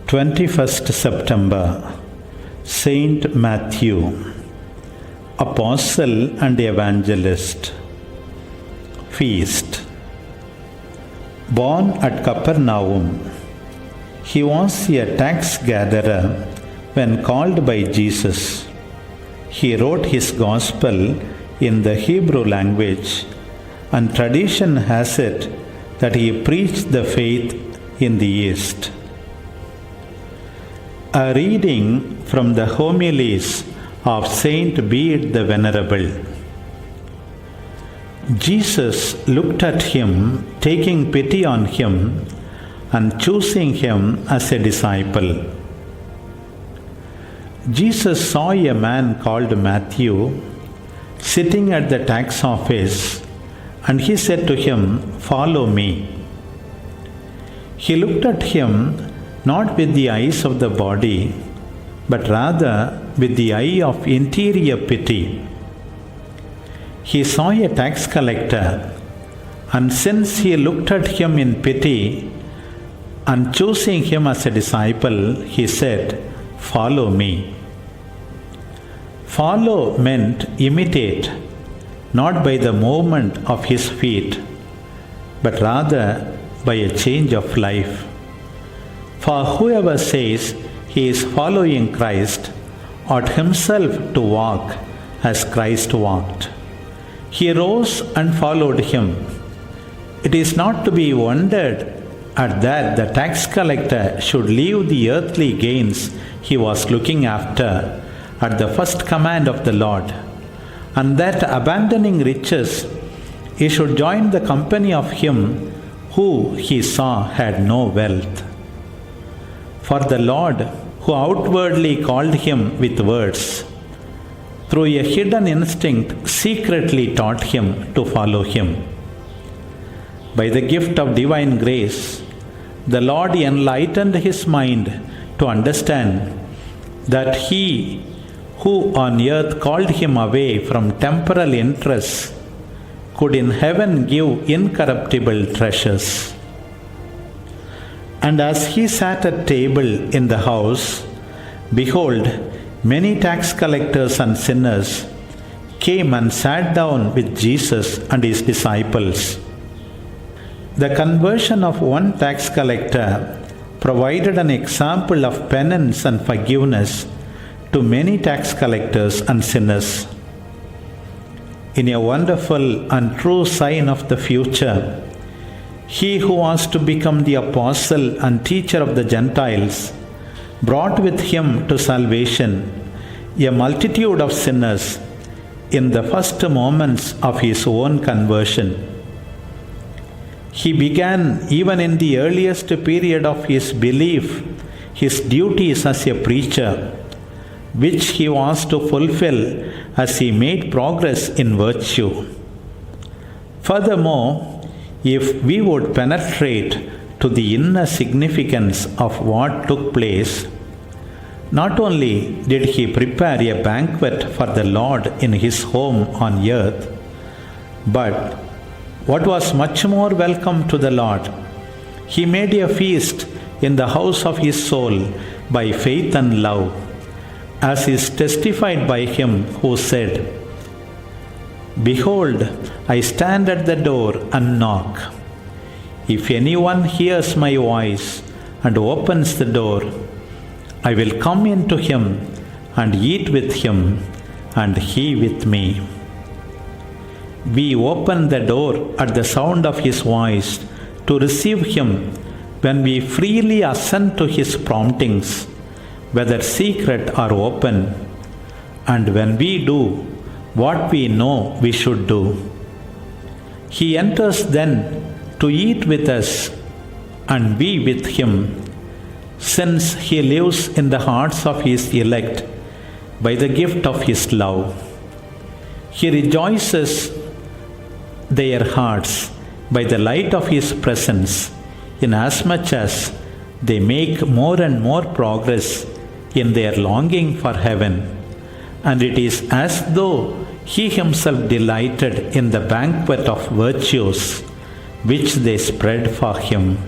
21st September, Saint Matthew, Apostle and Evangelist. Feast. Born at Capernaum, he was a tax gatherer when called by Jesus. He wrote his gospel in the Hebrew language, and tradition has it that he preached the faith in the East. A reading from the homilies of Saint Bede the Venerable. Jesus looked at him, taking pity on him and choosing him as a disciple. Jesus saw a man called Matthew sitting at the tax office, and he said to him, "Follow me." He looked at him not with the eyes of the body, but rather with the eye of interior pity. He saw a tax collector, and since he looked at him in pity and choosing him as a disciple, he said, "Follow me." Follow meant imitate, not by the movement of his feet, but rather by a change of life. For whoever says he is following Christ ought himself to walk as Christ walked. He rose and followed him. It is not to be wondered at that the tax collector should leave the earthly gains he was looking after at the first command of the Lord, and that abandoning riches he should join the company of him who he saw had no wealth. For the Lord, who outwardly called him with words, through a hidden instinct secretly taught him to follow him. By the gift of divine grace, the Lord enlightened his mind to understand that he who on earth called him away from temporal interests could in heaven give incorruptible treasures. And as he sat at table in the house, behold, many tax collectors and sinners came and sat down with Jesus and his disciples. The conversion of one tax collector provided an example of penance and forgiveness to many tax collectors and sinners. In a wonderful and true sign of the future, he who was to become the apostle and teacher of the Gentiles brought with him to salvation a multitude of sinners in the first moments of his own conversion. He began even in the earliest period of his belief his duties as a preacher, which he was to fulfill as he made progress in virtue. Furthermore, if we would penetrate to the inner significance of what took place, not only did he prepare a banquet for the Lord in his home on earth, but what was much more welcome to the Lord, he made a feast in the house of his soul by faith and love, as is testified by him who said, "Behold, I stand at the door and knock. If anyone hears my voice and opens the door, I will come into him and eat with him, and he with me." We open the door at the sound of his voice to receive him when we freely assent to his promptings, whether secret or open, and when we do what we know we should do. He enters then to eat with us and we with him, since he lives in the hearts of his elect by the gift of his love. He rejoices their hearts by the light of his presence, inasmuch as they make more and more progress in their longing for heaven, and it is as though he himself delighted in the banquet of virtues which they spread for him.